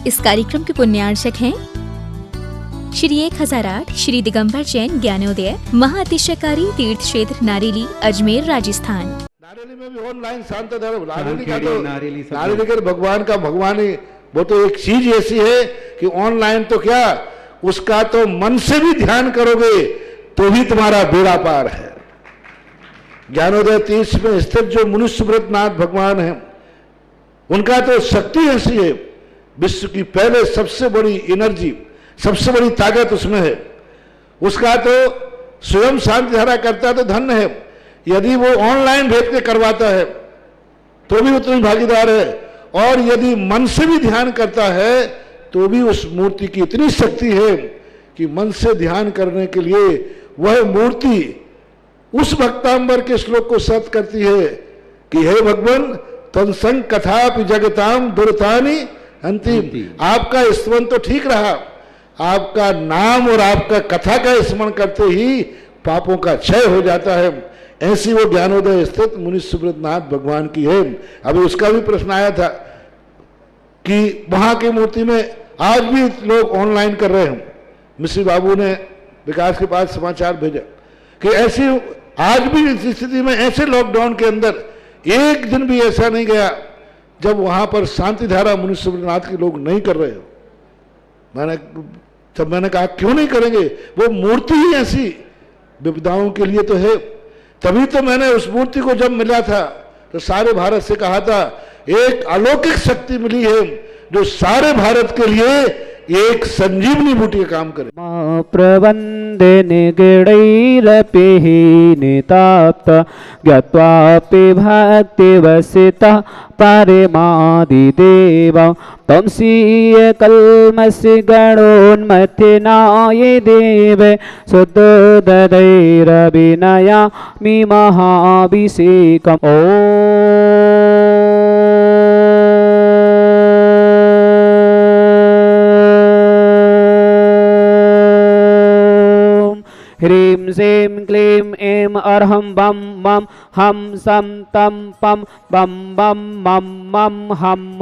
इस कार्यक्रम के पुण्यार्चक हैं श्री 1008 श्री दिगंबर जैन ज्ञानोदय महाअतिशयकारी तीर्थ क्षेत्र नारेली अजमेर राजस्थान। नारेली में भी ऑनलाइन शांत धर्म नारेली का भगवान का भगवान ही वो तो एक चीज ऐसी है कि ऑनलाइन तो क्या उसका तो मन से भी ध्यान करोगे तो भी तुम्हारा बेड़ा पार है। ज्ञानोदय तीर्थ में स्थित जो मुनि सुब्रतनाथ भगवान है उनका तो शक्ति ऐसी है, विश्व की पहले सबसे बड़ी एनर्जी सबसे बड़ी ताकत उसमें है। उसका तो स्वयं शांति धारा करता तो धन्य है, यदि वो ऑनलाइन भेज के करवाता है तो भी उतनी भागीदार है, और यदि मन से भी ध्यान करता है तो भी उस मूर्ति की इतनी शक्ति है कि मन से ध्यान करने के लिए वह मूर्ति उस भक्तांबर के श्लोक को सत्य करती है कि हे भगवान तत्संग कथापि जगताम दुर्तानि अंतिम। आपका स्मरण तो ठीक रहा, आपका नाम और आपका कथा का स्मरण करते ही पापों का क्षय हो जाता है। ऐसी वो ज्ञानोदय स्थित मुनि सुब्रतनाथ भगवान की है। अभी उसका भी प्रश्न आया था कि वहां की मूर्ति में आज भी लोग ऑनलाइन कर रहे हैं। मिश्री बाबू ने विकास के पास समाचार भेजा कि ऐसी आज भी इस स्थिति में ऐसे लॉकडाउन के अंदर एक दिन भी ऐसा नहीं गया जब वहां पर शांति धारा मुनि सुब्रतनाथ के लोग नहीं कर रहे हो। मैंने कहा क्यों नहीं करेंगे, वो मूर्ति ही ऐसी विपदाओं के लिए तो है। तभी तो मैंने उस मूर्ति को जब मिला था तो सारे भारत से कहा था एक अलौकिक शक्ति मिली है जो सारे भारत के लिए एक संजीवनी बूटी का काम करे। प्रवंदे निगड़ैरपि निताप्त ज्ञात्वापि भक्तिवसिता परमादिदेव तंसीय कल्मषि गणोन्मथिनाय देव सुददैरविनयामि महाभिषेकम्। ह्रीं श्रीं क्लीं ऐं अर्हं बम मम हम सम तम पम बम बम मम मम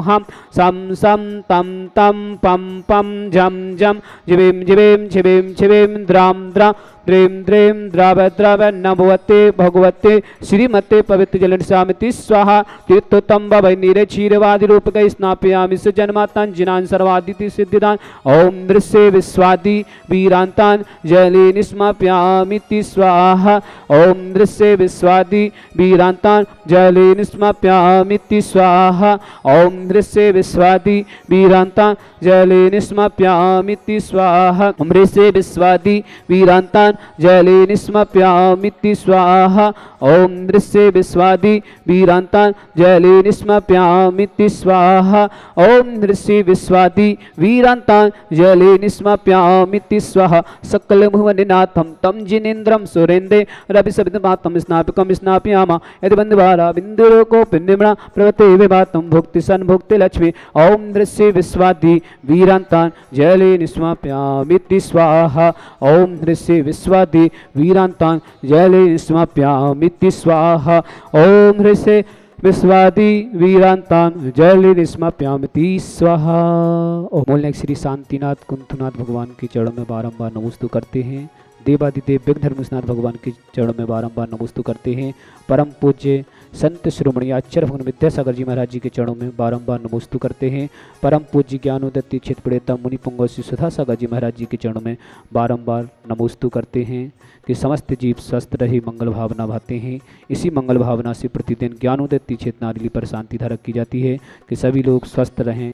हम सम सम तम तम पम पम झम झम जिवीं जिवीं छिवीं छिवीं द्रां द्रां द्रीं द्रीं द्रव द्रव नभवते भगवते श्रीमते पवित्र जलनिशामिति स्वाहा तीर्थोत्तम वै नीरे क्षीरवादि रूपक स्नापयामि स जन्मातान जिनान सर्वादिति सिद्धिदान ओम दृश्य विश्वादि वीरांतान जले निस्माप्यामिति स्वाहा ओम दृश्य विश्वादि वीरांतान जले निस्माप्यामिति स्वाहा ओम दृश्य विश्वादि वीरांतान जले निस्माप्यामिति स्वाहा ओम दृश्य विश्वादि वीरांतान जले निस्मप्यामिति स्वाहा ओम दृश्य विश्वादि वीरांतान जले निस्मप्यामिति स्वाहा ओम दृश्य विश्वादि वीरांतान जले निस्मप्यामिति स्वाहा सकल भुवननाथम तम जिनेन्द्रम सुरेंद्रे रवि सवितमातम स्नापकम स्नापयामा यदि बंधुवारा बिंदुरोको पिंडिमणा प्रवते विभातम भुक्ति सन्भुक्ति लक्ष्मी ओम दृश्य विश्वादि वीरांतान जले निस्मप्यामिति स्वाहा ओम दृश्य विश्वादि वीरांतान जले निस्मप्यामिति स्वाहा ओम दृश्य विश्वादि वीरांतान जले निस्मप्यामिति स्वाहा। ओम बोलने श्री शांतिनाथ कुंथनाथ भगवान के चरणों में बारंबार नमोस्तु करते हैं। देवादिदेव विघ्नधर्मनाथ भगवान के चरणों में बारंबार नमोस्तु करते हैं। परम पूज्य संत शिरोमणि आचार्य भगवान विद्यासागर जी महाराज जी के चरणों में बारंबार नमोस्तु करते हैं। परम पूज्य ज्ञानोदय क्षेत्र प्रणेता मुनि पुंगव श्री सुधासागर जी महाराज जी के चरणों में बारंबार नमोस्तु करते हैं कि समस्त जीव स्वस्थ रहे, मंगल भावना भाते हैं। इसी मंगल भावना से प्रतिदिन ज्ञानोदय क्षेत्र नारेली पर शांति धारा की जाती है कि सभी लोग स्वस्थ रहें।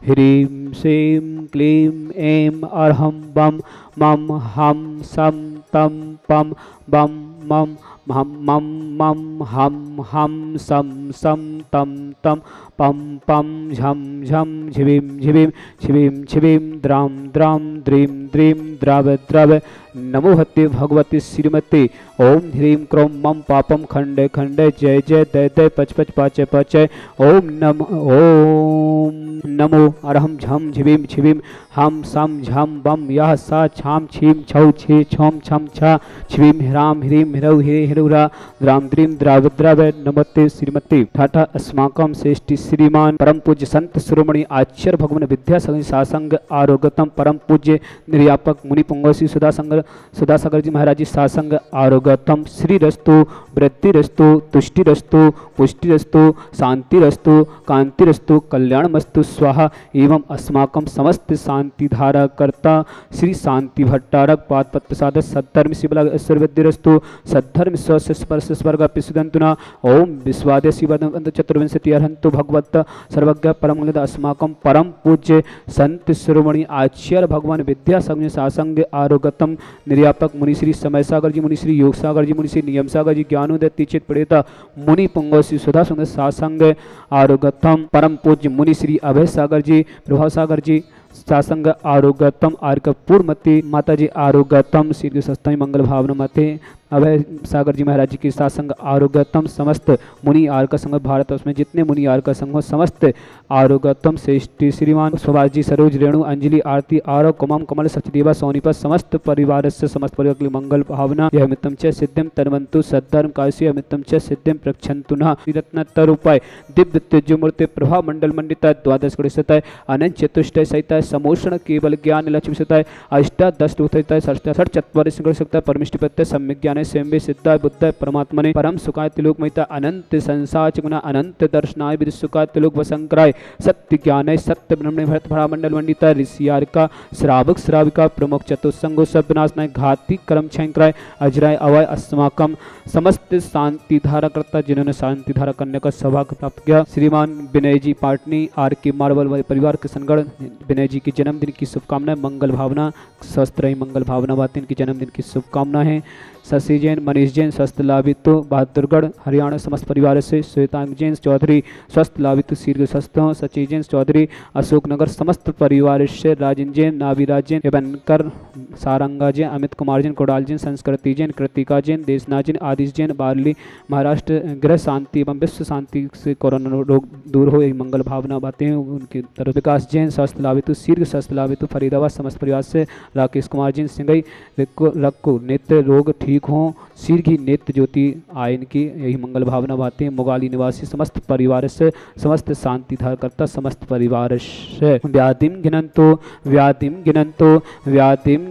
ह्रीं श्रीं क्लीं ऐं अर्हं बम मम हम सम तम पम बम मम हम मम मम हम सम सम तम तम पम पम झम झम झिविम झिविम छिविम छिविम द्राम द्राम द्रीम द्रीम द्राव द्राव नमो हते भगवती श्रीमती ओम ह्रीं क्रों मम पापम खंडे खंडे जय जय दय दय पच पच पाचय पाचय ओम नमो अरहम झम झिविम छिविम हम सम झम बम यह सा छाम छीम छौ छे छौम छम छा छिविम ह्राम ह्रीं ह्रौ हिरे हिरुरा द्राम द्रीम द्राव द्राव नमस्ते श्रीमती ठाठा अस्माकं श्रेष्ठी श्रीमान परम पूज्य संत शिरोमणि आचार्य भगवान विद्यासागर सासंग आरोगतम परम पूज्य निर्यापक मुनि पुंगव सुधासागर जी महाराज जी सासंग आरोगतम श्री रस्तु वृद्धि रस्तु तुष्टि रस्तु पुष्टि रस्तु शांति रस्तु कांति रस्तु कल्याणमस्तु स्वाहा एवं अस्माकं समस्त शांति धारा कर्ता श्री शांति भट्टारक पादपद प्रसाद सद्धर्म शिवला ऐश्वर्य रस्तु सद्धर्म स्पर्श स्वर्ग पिसुदंतुना ओम विश्वादे शिवदंत चतुर्विंशति अर्हंतु भगवत सर्वज्ञ परम अस्माकं परम पूज्य संत शिरोमणि आचार्य भगवान विद्यासागर सासंग आरोगतम निर्यापक मुनि श्री समय सागर जी मुनि श्री योग सागर जी मुनि श्री नियम सागर जी ज्ञानोदय तीचित प्रेता मुनि पुंगव श्री सुधा सुंदर सासंग आरोगतम परम पूज्य मुनि श्री अभय सागर जी प्रभाव सागर जी सासंग आरोगतम आर्कपूर मती माता जी आरोगतम श्री सस्तमी मंगल भावना मते अभय सागर जी महाराज जी की सासंग आरोगतम समस्त मुनि आर्क संघ भारत उसमें जितने मुनि आर्क संघ समस्त आरोगतम श्रेष्ठी श्रीमान सुभाष जी सरोज रेणु अंजलि आरती आरो कुमम कमल सचदेवा सोनीपत समस्त परिवार से समस्त परिवार के मंगल भावना यह मितम च सिद्धिम तन्वंतु सद्धर्म काश्य मितम च सिद्धिम प्रक्षन्तु न रत्नतर उपाय दिव्य तेजोमूर्ति प्रभा मंडल मंडित द्वादश गणित अनंत चतुष्टय सहित समोषण केवल ज्ञान लक्ष्मी सताय अष्टादश दूत षट चत्वारि सिंह सकता परमिष्टि प्रत्यय सम्यक ज्ञान स्वयं सिद्धाय बुद्धाय परमात्मने परम सुखाय तिलोक महिता अनंत संसार गुना अनंत दर्शनाय विद सुखाय तिलोक वसंकराय सत्य ज्ञानय सत्य ब्रह्मणे भरत भरा मंडल मंडिता ऋषियार का श्रावक श्राविका प्रमुख चतुस्संगो सब विनाशनाय घाती कर्म छंकराय अजराय अवय अस्माकम समस्त शांति धारा करता जिन्होंने शांति धारा करने का सौभाग्य प्राप्त किया श्रीमान विनय जी पाटनी आर के मार्बल परिवार के संगड़ विनय जी के जन्मदिन की शुभकामनाएं मंगल भावना स्वस्थ रही मंगल भावना बातें इनके जन्मदिन की शुभकामना है शशि जैन मनीष जैन स्वस्थ लाभितो बहादुरगढ़ हरियाणा समस्त परिवार से श्वेतांग जैन चौधरी स्वस्थ लाभितो शीर्घ स्वस्थ सची जैन चौधरी अशोकनगर समस्त परिवार से राजन जैन नाविराज जैन एवनकर सारंगा जैन अमित कुमार जैन कोडाल जैन संस्कृति जैन कृतिका जैन देशनाथ जैन आदिश जैन बारली महाराष्ट्र गृह शांति एवं विश्व शांति से कोरोना रोग दूर हो यही मंगल भावना बातें उनकी तरफ विकास जैन स्वस्थ लाभितो शीर्घ स्वस्थ लाभितो फरीदाबाद समस्त परिवार से राकेश कुमार जैन सिंगई रक्को नेत्र रोग ठीक हों शीर्घी नेत्र ज्योति आयन की यही मंगल भावना बातें मुगाली निवासी समस्त परिवार से समस्त शांति धार करता समस्त परिवार से व्याधिम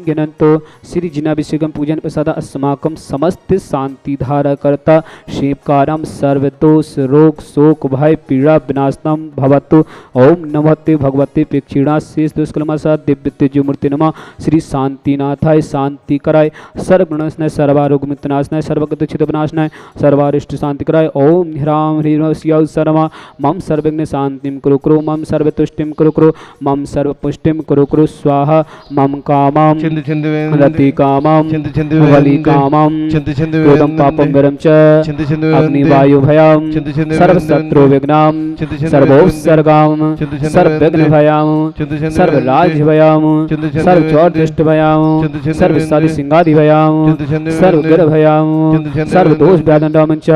गिनंतो श्री जिनाभिषेकम पूजन प्रसाद अस्माकं समस्त शांति धारा करता शिवकारम सर्वदोष रोग शोक भय पीड़ा विनाशनम भवतु ओम नमस्ते भगवते प्रेक्षिणा शेष दुष्कलमसा दिव्य तेजोमूर्ति नमः श्री शांतिनाथाय शांति कराय सर्वगुणनाशनाय सर्वारोग मितनाशनाय सर्वगत चित विनाशनाय सर्वारिष्ट शांति कराय ओम ह्राम ह्रीं स्याउ सर्वा मम सर्वज्ञ शांतिम कुरु कुरु मम सर्वतुष्टिम कुरु कुरु मम सर्वपुष्टिम कुरु कुरु स्वाहा मम कामम रति कामम वली कामम क्रोधम पापम विरम च अग्नि वायु भयम सर्वशत्रु विघ्नम सर्वोत्सर्गम सर्वविघ्न भयम सर्वराज भयम सर्वचौदृष्ट भयम सर्वसादि सिंगादि भयम सर्वगिर भयम सर्वदोष व्यादंडम च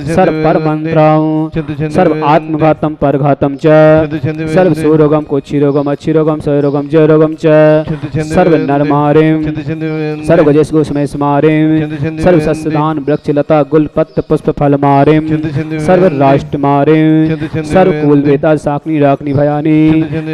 सर्वपरमंत्रम सर्व आत्मघातम परघातम च सर्व सुरोगम कोच्छिरोगम अच्छिरोगम सरोगम जयरोगम च सर्व नरमारिम सर्व गजेश गोस्मय स्मारिम सर्व सस्यदान वृक्ष लता गुल पत्र पुष्प फल मारिम सर्व राष्ट्र मारिम सर्व कुल वेता साकनी राकनी भयानी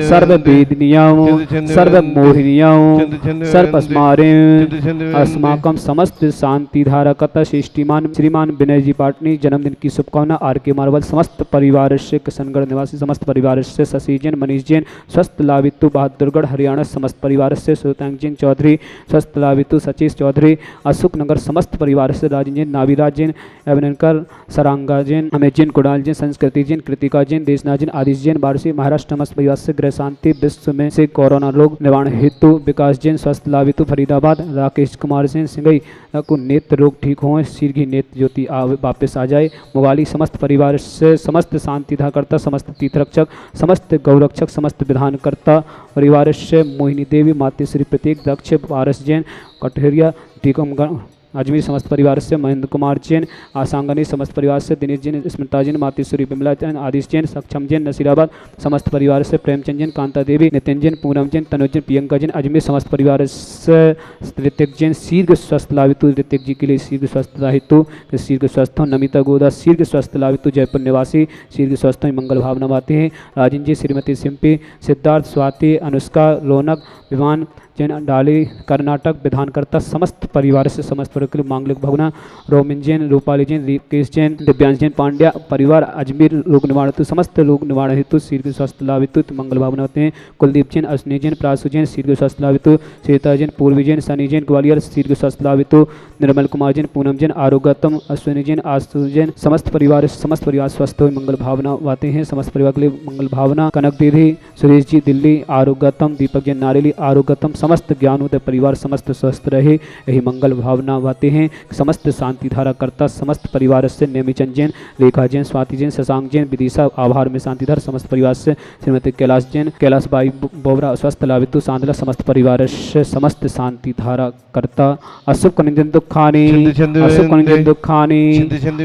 सर्व वेदनियम सर्व मोहिनियम सर्व अस्मारिम अस्माकं समस्त शांति धारा कथा श्रीमान विनय जी पाटनी जन्मदिन की शुभकामना आर के मार्बल समस्त परिवार से किशनगढ़ निवासी समस्त परिवार से शशि जैन मनीष जैन स्वस्थ लाभितु बहादुरगढ़ हरियाणा समस्त परिवार से श्वेतांग जैन चौधरी स्वस्थ लाभितु सचीश चौधरी अशोकनगर समस्त परिवार से राजन जैन नाविराज जैन अभिनंकर सरांगा जैन अमित जैन कुडाल जैन संस्कृति जैन कृतिका जैन देशनाथ जैन आदिश जैन बारसी महाराष्ट्र समस्त परिवार से गृह शांति विश्व में से कोरोना रोग निवारण हेतु विकास जैन स्वस्थ लाभितु फरीदाबाद राकेश कुमार जैन सिंगई को नेत्र रोग ठीक हो, सिर की नेत्र ज्योति वापस आ जाए। मोगाली समस्त परिवार से समस्त शांतिधा करता, समस्त तीर्थरक्षक, समस्त गौरक्षक, समस्त विधानकर्ता परिवार से मोहिनी देवी, मातेश्वरी प्रतीक, दक्ष, पारस जैन, कटहरिया, टीकमगढ़ अजमेर समस्त परिवार से महेंद्र कुमार जैन, आसांगनी समस्त परिवार से दिनेश जैन, स्मृता जैन, मातेश्वरी विमला जैन, आदिश जैन, सक्षम जैन, नसीराबाद समस्त परिवार से प्रेमचंद जैन, कांता देवी, नितिन जैन, पूनम जैन, तनुज जैन, प्रियंका जैन, अजमेर समस्त परिवार से ऋतिक जैन, शीर्घ स्वस्थ लाभितु, ऋतिक जी के लिए शीर्घ स्वस्थ लाभितु, शीर्घ स्वस्थ हो। नमिता गोदा शीर्घ स्वस्थ लाभितु, जयपुर निवासी शीर्घ स्वस्थ हो, मंगल भावना बातें हैं। राजन जी, श्रीमती सिंपी, सिद्धार्थ, स्वाति, अनुष्का, रौनक, विमान जैन, डाली, कर्नाटक विधानकर्ता समस्त परिवार से समस्त परिवार के लिए मांगलिक भगना, रोमिन जैन, रूपाली जैन, रिकेश जैन, दिव्यांश जैन, पांड्या परिवार अजमेर रोग निवारण हेतु, समस्त रोग निवारण हेतु शीर्घ स्वस्थ लाभ हेतु मंगल भावना होते हैं। कुलदीप जैन, अश्विनी जैन, प्रासु जैन, शीर्घ स्वस्थ लाभ हेतु, श्वेता जैन, पूर्वी जैन, सनी जैन, ग्वालियर शीर्घ स्वस्थ लाभ हेतु, निर्मल कुमार जैन, पूनम जैन, आरोग्यतम, अश्विनी जैन, आशु जैन, समस्त परिवार स्वस्थ हो मंगल भावना बातें हैं। समस्त परिवार के लिए मंगल भावना। कनक दीदी, सुरेश जी, दिल्ली आरोग्यतम, दीपक जैन, नारेली आरोग्यतम, समस्त ज्ञानोदय परिवार समस्त स्वस्थ रहे यही मंगल भावना बातें हैं। समस्त शांति धारा करता समस्त परिवार से नेमीचंद जैन, रेखा जैन, स्वाति जैन, शशांक जैन, विदिशा आभार में शांतिधार समस्त परिवार से श्रीमती कैलाश जैन, कैलाश बाई बोबरा स्वस्थ लाभितु, सांदला समस्त परिवार से समस्त शांति धारा करता। अशुभ कनिंजन दुखानी, अशुभ कनिंजन दुखानी,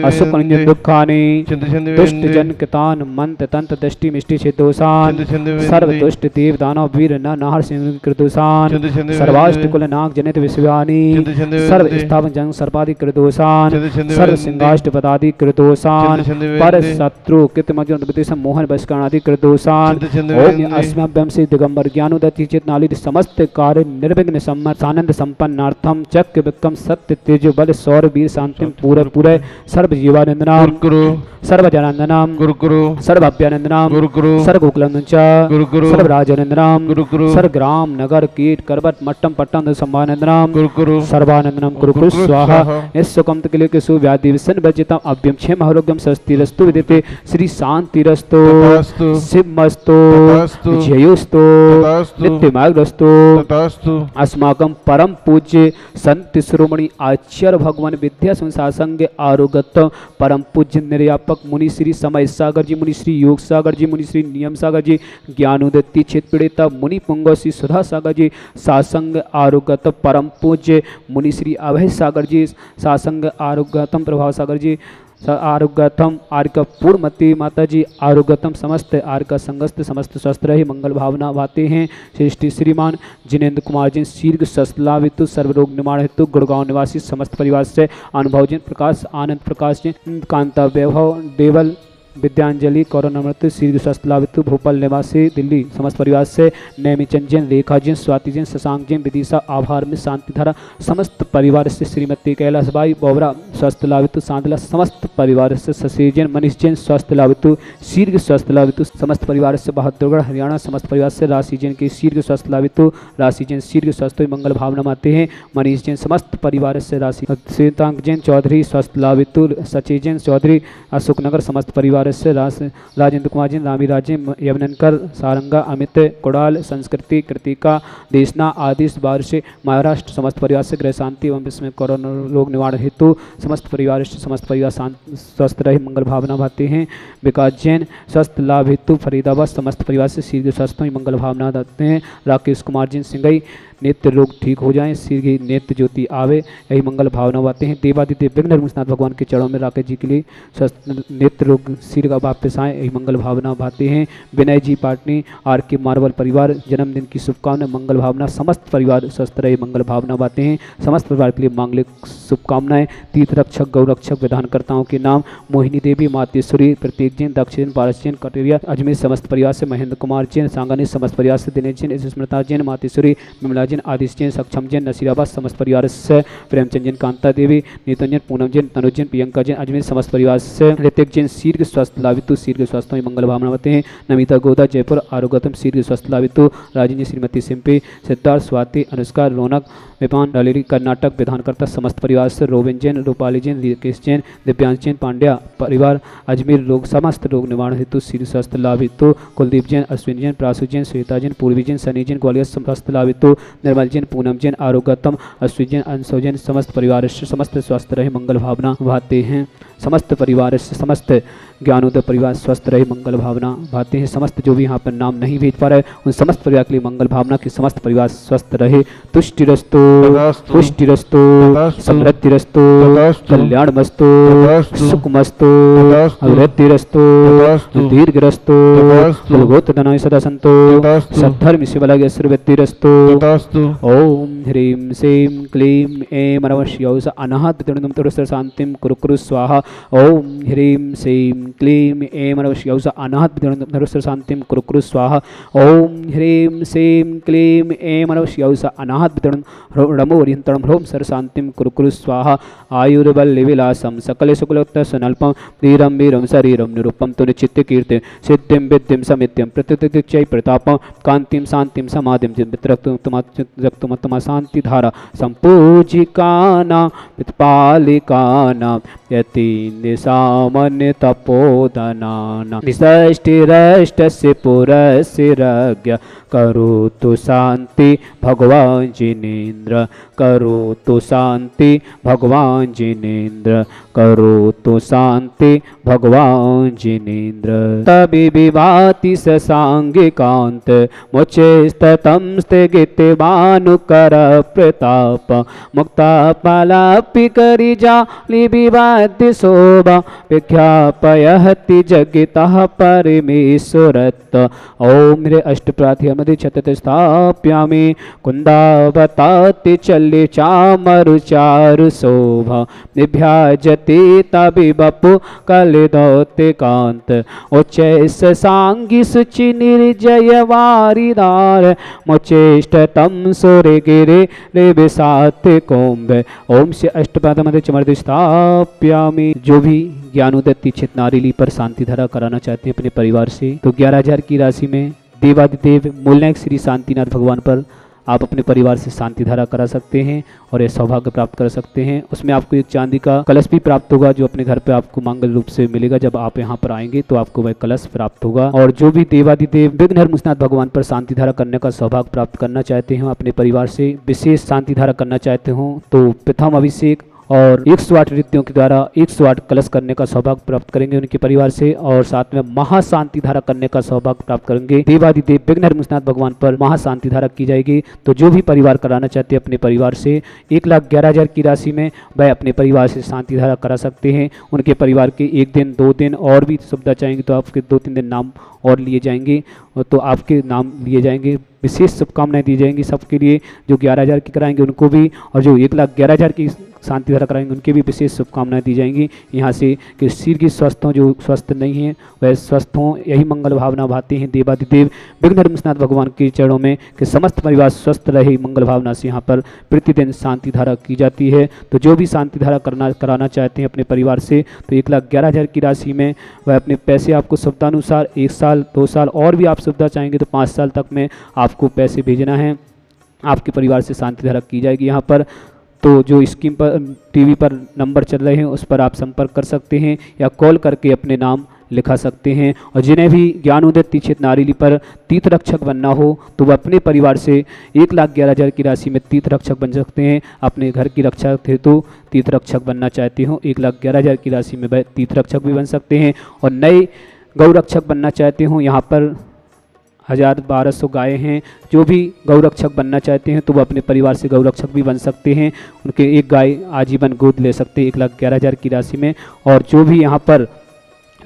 अशुभ कनिंजन दुखानी, दुष्ट जन कितान मंत तंत्र दृष्टि मिष्टि छिदोषान, सर्व दुष्ट देव दानव वीर न नाहर सिंह कृदोषान, सर्वाष्ट कुल नाग जनित विश्वानी, सर्व स्थापन जंग सर्पादि कृदोषान, सर्व सिंहाष्ट पदादि कृदोषान, पर शत्रु कृतमजन मोहन बस्करणादि कृदोषान, ओम अस्मभ्यम से दिगंबर ज्ञानोदति चित नाली समस्त कार्य निर्विघ्न सम्मत आनंद संपन्नार्थम चक्र विक्रम सत्य तेज बल सौर वीर शांतिम पूरे पूरे सर्व जीवानंदनाम सर्व जनानंदनाम सर्व अभ्यानंदनाम सर्व गोकुलंदनचा सर्व राजानंदनाम सर्व ग्राम नगर कीट करबत मट्टम पट्टम संभानंदनाम सर्वानंदनाम कुरु स्वाहा। इस सुकमत के लिए के सुव्याधि विसन बजितम अभ्यम क्षेम आरोग्यम स्वस्तिरस्तु विदिते श्री शांतिरस्तो शिवमस्तो जयोस्तो नित्यमार्गस्तो अस्माकं परम पूज्य संत शिरोमणि आचार्य भगवान विद्या संसासंग आरोगत परम पूज्य निर्यापक मुनि श्री समय सागर जी, मुनि श्री योग सागर जी, मुनि श्री नियम सागर जी, ज्ञानोदत्ति चित पीड़िता मुनि पुंगव श्री सुधा सागर जी, सासंग आरोगत परम पूज्य मुनि श्री अभय सागर जी, सासंग आरोग्यतम प्रभाव सागर जी, आरोग्यतम आर्क पूर्णमती माता जी, आरोग्यतम समस्त आर्क संगस्त समस्त स्वस्थ रहे मंगल भावना बातें हैं। श्रेष्ठी श्रीमान जिनेन्द्र कुमार जी, शीर्घ सस्ला हेतु सर्वरोग निवारण हेतु गुड़गांव निवासी समस्त परिवार से अनुभव जैन, प्रकाश आनंद प्रकाश जी, कांता वैभव देवल, विद्यांजलि कौरनमृत शीर्घ स्वस्थ लाभितु, भोपाल निवासी दिल्ली समस्त परिवार से नैमीचंद जैन, रेखा जैन, स्वाति जैन, शशांक जैन, विदिशा आभार में शांतिधारा समस्त परिवार से श्रीमती कैलाश बाई बोबरा स्वस्थ लाभितु, सांदला समस्त परिवार से शशि जैन, मनीष जैन स्वस्थ लाभितु, शीर्घ स्वस्थ लाभितु, समस्त परिवार से बहादुरगढ़ हरियाणा समस्त परिवार से राशि जैन के शीर्घ स्वस्थ लाभितु, राशि जैन शीर्घ स्वस्थ मंगल भावना माते हैं। मनीष जैन समस्त परिवार से राशि, श्वेतांक जैन चौधरी स्वस्थ लाभितु, सची जैन चौधरी अशोकनगर समस्त परिवार से राजेंद्र कुमार जी, रामी राजे यवनकर, सारंगा, अमित कुड़ाल, संस्कृति, कृतिका, देशना आदि बार से महाराष्ट्र समस्त परिवार से गृह शांति एवं विश्व में कोरोना रोग निवारण हेतु समस्त परिवार स्वस्थ रहे मंगल भावना भाते हैं। विकास जैन स्वस्थ लाभ हेतु फरीदाबाद समस्त परिवार से शीर्घ स्वस्थ मंगल भावना देते हैं। राकेश कुमार जी सिंगई नेत्र रोग ठीक हो जाएं, शीर्घ नेत्र ज्योति आवे यही मंगल भावना बातें हैं। देवादिदेव विघ्न नाथ भगवान के चरणों में राकेश जी के लिए स्वस्थ नेत्र रोग शीर्घ वापस आए यही मंगल भावना बातें हैं। विनय जी पाटनी आर के मार्बल परिवार जन्मदिन की शुभकामनाएं मंगल भावना, समस्त परिवार स्वस्थ रहे मंगल भावना बातें हैं। समस्त परिवार के लिए मांगलिक शुभकामनाएं। तीर्थ रक्षक गौरक्षक विधानकर्ताओं के नाम मोहिनी देवी, मातेश्वरी, प्रतीक जैन, दक्ष जैन, पारस जैन, कटेरिया अजमेर समस्त परिवार से महेंद्र कुमार जैन, सांगानी समस्त परिवार से दिनेश जैन, स्मृता जैन, मातेश्वरी, विमला जैन, आदिश जैन, सक्षम जैन, नसीराबाद समस्त परिवार से प्रेमचंद जैन, कांता देवी, नीतन जैन, पूनम जैन, तनुज जैन, प्रियंका जैन, अजमेर समस्त परिवार से ऋतिक जैन शीर्घ स्वस्थ लाभितु, शीर्घ स्वस्थ मंगल भावना होते हैं। नमिता गोदा जयपुर आरोग्यतम शीर्घ स्वस्थ लाभितु, राजेंद्र श्रीमती सिंपी, सिद्धार्थ, स्वाति, अनुष्का, रौनक, विपान डालेरी कर्नाटक विधानकर्ता समस्त परिवार से रोबिन जैन, रूपाली जैन, रिकेश जैन, दिव्यांश जैन, पांड्या परिवार अजमेर लोग समस्त रोग निवारण हेतु शीर्घ स्वस्थ लाभ हेतु, कुलदीप जैन, अश्विन जैन, प्रासु जैन, श्वेता जैन, पूर्वी जैन, सनी जैन, ग्वालियर स्वस्थ लाभ हेतु, निर्मल जैन, पूनम जैन, आरोग्यतम, अश्विन जैन, अंशो जैन, समस्त परिवार से समस्त स्वस्थ रहे मंगल भावना भाते हैं। समस्त परिवार से समस्त ज्ञानोदय परिवार स्वस्थ रहे मंगल भावना भाते हैं। समस्त जो भी यहाँ पर नाम नहीं भेज पा रहे उन समस्त परिवार के लिए मंगल भावना कि समस्त परिवार स्वस्थ रहे। तुष्टिरस्तु, पुष्टिरस्तु, समृद्धिरस्तु, कल्याणमस्तु, सुखमस्तु, अभिवृद्धिरस्तु, दीर्घरस्तु, बलगोत्रधनाय सदा सन्तो, सद्धर्म शिवलगे सर्ववृद्धिरस्तु। ओम ह्रीं श्रीं क्लीं ऐं नमः अनाहत वितरणं शांतिं कुरु कुरु स्वाहा। ओम ह्रीं श्रीं क्लीं ऐं नमः अनाहत वितरणं शांतिं कुरु कुरु स्वाहा। ओम ह्रीं श्रीं क्लीं ऐं नमः अनाहत वितरणं रमोरियंतरणं ह्रों सर शांतिं कुरु कुरु स्वाहा। आयुर्बलविलासं सकल सुकुलोत्तर सुनल्पं वीरं वीरं शरीरं निरूपं तु निश्चित्य कीर्ति सिद्धिं विद्धिं समित्यं प्रत्यतिचय प्रतापं कांतिं शांतिं समाधिं रक्तमत्तमा शांतिधारा संपूजिकानां पितपालिकानां यति निशामन्य तपोधनानां विषष्टिरष्टस्य पुरस्सिरज्ञ करोतु शांति भगवान जिनेन्द्र, करोतु शांति भगवान जिनेन्द्र, करोतु शांति भगवान जिनेन्द्र। तभी विभाति सांगिकांत मुचेस्ततं स्थिगितभानुकर प्रताप मुक्ता पलापि करि जालि विवाद्य शोभा विख्यापयति जगितः परमेश्वरत्। ओम रे अष्टप्रार्थी छतत स्थाप्यामि कुंदावताति चल्ले चामरु चारु शोभा निभ्याजति तभी बपु कलिदौते कांत उच्चैस सांगी सुचि निर्जय वारिदार मुचेष्टतम सूर्य गिरे रे विसात कुंभ। ओम से अष्टपाद चमर्द स्थाप्यामि। जो भी ज्ञानोदय दीक्षित नारीली पर शांति धारा कराना चाहते हैं अपने परिवार से तो 11,000 की राशि में देवादिदेव मूलनायक श्री शांतिनाथ भगवान पर आप अपने परिवार से शांति धारा करा सकते हैं और ये सौभाग्य प्राप्त कर सकते हैं। उसमें आपको एक चांदी का कलश भी प्राप्त होगा जो अपने घर पे आपको मंगल रूप से मिलेगा। जब आप यहाँ पर आएंगे तो आपको वह कलश प्राप्त होगा। और जो भी देवादिदेव विघ्नहर मुसनाथ भगवान पर शांति धारा करने का सौभाग्य प्राप्त करना चाहते हैं, अपने परिवार से विशेष शांति धारा करना चाहते हो तो प्रथम अभिषेक और 108 रीतियों के द्वारा 108 कलश करने का सौभाग्य प्राप्त करेंगे उनके परिवार से और साथ में महाशांति धारा करने का सौभाग्य प्राप्त करेंगे। देवादिदेव विघ्नहर मुसनाथ भगवान पर महाशांति धारा की जाएगी। तो जो भी परिवार कराना चाहते हैं अपने परिवार से 1,11,000 की राशि में वह अपने परिवार से शांति धारा करा सकते हैं। उनके परिवार के 1 दिन 2 दिन और भी सुविधा चाहेंगे तो आपके 2-3 दिन नाम और लिए जाएंगे तो आपके नाम लिए जाएंगे। विशेष शुभकामनाएं दी जाएंगी सबके लिए। जो 11,000 की कराएंगे उनको भी और जो 1,11,000 की शांति धारा कराएंगे उनके भी विशेष शुभकामनाएं दी जाएंगी यहाँ से कि शरीर की स्वस्थ हों, जो स्वस्थ नहीं हैं वह स्वस्थ हों। यही मंगल भावना भाते हैं देवादिदेव विघ्नहर मुसनाथ भगवान के चरणों में कि समस्त परिवार स्वस्थ रहे। मंगल भावना से यहाँ पर प्रतिदिन शांति धारा की जाती है। तो जो भी शांति धारा कराना चाहते हैं अपने परिवार से तो 1,11,000 की राशि में वह अपने पैसे आपको सुविधानुसार 1 साल 2 साल और भी आप सुविधा चाहेंगे तो 5 साल तक में आपको पैसे भेजना है। आपके परिवार से शांति धारा की जाएगी यहाँ पर। तो जो स्कीम पर टीवी पर नंबर चल रहे हैं उस पर आप संपर्क कर सकते हैं या कॉल करके अपने नाम लिखा सकते हैं। और जिन्हें भी ज्ञानोदय दीक्षित नारीली पर तीर्थ रक्षक बनना हो तो वह अपने परिवार से 1,11,000 की राशि में तीर्थ रक्षक बन सकते हैं। अपने घर की रक्षा हेतु तीर्थ रक्षक बनना चाहते हो 1,11,000 की राशि में वह तीर्थ रक्षक भी बन सकते हैं। और नए गौ रक्षक बनना चाहते हो यहाँ पर 1,000-1,200 गायें हैं। जो भी गौरक्षक बनना चाहते हैं तो वो अपने परिवार से गौरक्षक भी बन सकते हैं। उनके 1 गाय आजीवन गोद ले सकते हैं 1,11,000 की राशि में। और जो भी यहाँ पर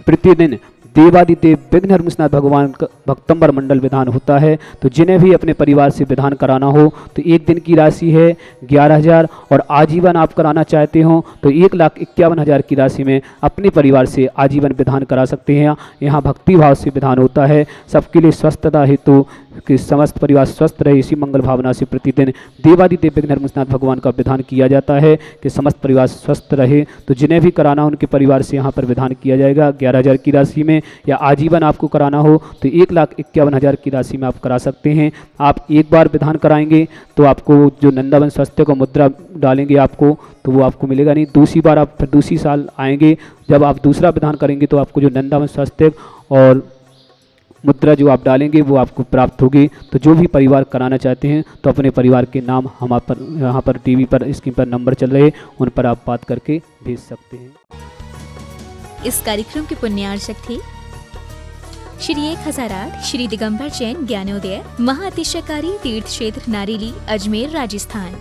प्रतिदिन देवादिदेव विघ्नहर मुसनाथ भगवान का भक्तंबर मंडल विधान होता है तो जिन्हें भी अपने परिवार से विधान कराना हो तो 1 दिन की राशि है 11,000 और आजीवन आप कराना चाहते हो तो 1,51,000 की राशि में अपने परिवार से आजीवन विधान करा सकते हैं। यहाँ भक्ति भाव से विधान होता है सबके लिए स्वस्थता हेतु कि समस्त परिवार स्वस्थ रहे। इसी मंगल भावना से प्रतिदिन देवादिदेव विघ्नहर मुसनाथ भगवान का विधान किया जाता है कि समस्त परिवार स्वस्थ रहे। तो जिन्हें भी कराना उनके परिवार से यहाँ पर विधान किया जाएगा 11,000 की राशि में। या आजीवन आपको कराना हो तो 1,51,000 की राशि में आप करा सकते हैं। आप एक बार विधान कराएंगे तो आपको जो नंदावन स्वास्थ्य को मुद्रा डालेंगे आपको तो वो आपको मिलेगा नहीं। दूसरी बार आप फिर दूसरी साल आएंगे जब आप दूसरा विधान करेंगे तो आपको जो नंदावन स्वास्थ्य और मुद्रा जो आप डालेंगे वो आपको प्राप्त होगी। तो जो भी परिवार कराना चाहते हैं तो अपने परिवार के नाम हम पर यहाँ पर टीवी पर स्क्रीन पर नंबर चल रहे, उन पर आप बात करके भेज सकते हैं। इस कार्यक्रम के पुण्यार्चक थे श्री 1008 श्री दिगंबर जैन ज्ञानोदय महाअतिशयकारी तीर्थ क्षेत्र नारेली, अजमेर, राजस्थान।